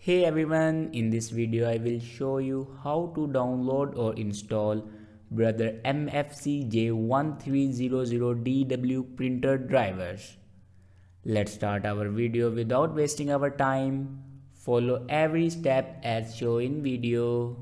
Hey everyone, in this video I will show you how to download or install brother MFC J1300DW printer drivers. Let's start our video without wasting our time. Follow every step as shown in video.